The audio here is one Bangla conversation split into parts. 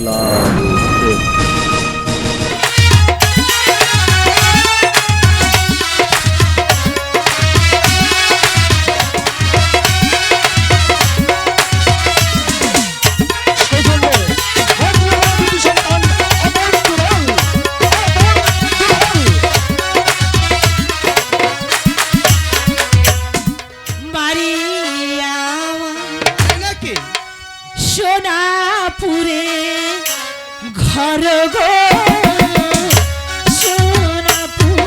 লালুতে। সোনাপুরে ঘর গো সোনাপুরে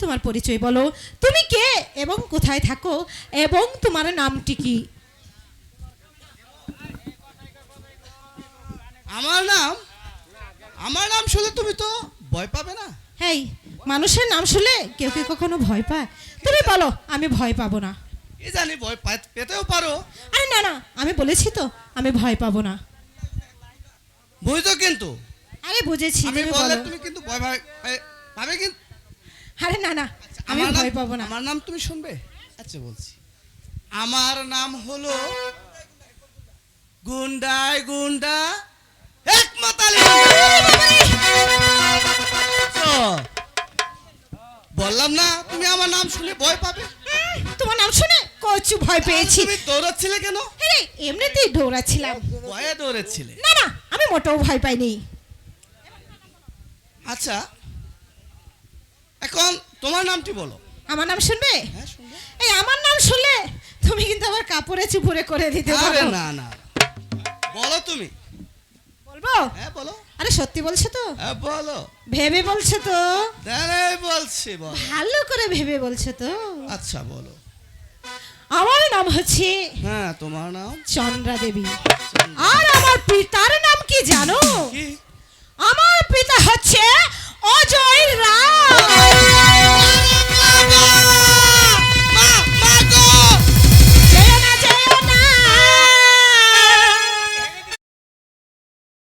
তোমার পরিচয় বলো, তুমি কে এবং কোথায় থাকো এবং তোমার নামটি কি? আমার নাম শুনলে তুমি তো ভয় পাবে না? হেই, মানুষের নাম শুনলে কেউ কেউ কখনো ভয় পায়? তুমি বলো, আমি ভয় পাবো না। কি জানি, ভয় পেতেও পারো। আরে না না, আমি বলেছি তো আমি ভয় পাবো না। বুঝতো কিন্তু? আরে বুঝেছি, আমি বললে তুমি কিন্তু ভয় পাবে কিন্তু। আরে না না, আমি ভয় পাবো না। আমার নাম তুমি শুনবে? আচ্ছা বলছি, আমার নাম হলো গুন্ডাই গুন্ডা একমাতালি। বললাম না তুমি আমার নাম শুনে ভয় পাবে? তোমার নাম শুনে কচু ভয় পেয়েছি। তুমি দৌড়াচ্ছিলে কেন? আরে এমনিতেই দৌড়াচ্ছিলাম। ভয়ে দৌড়াচ্ছিলে? না না, আমি মোটেও ভয় পাইনি। আচ্ছা, এখন তোমার নামটি বলো। আমার নাম শুনবে? হ্যাঁ শুনবে। এই আমার নাম শুনলে তুমি কিন্তু আবার কাপড়ে চুপড়ে করে দিতে পারো। আরে না না, বলো তুমি। বলবো? হ্যাঁ বলো। আরে সত্যি বলছো তো? হ্যাঁ বলো। ভেবে বলছো তো? দাঁড়াই বলছি, বলো। ভালো করে ভেবে বলছো তো? আচ্ছা বলো। আমার নাম হচ্ছে, হ্যাঁ তোমার নাম চন্দ্রা দেবী। আর আমার পিতার নাম কি জানো?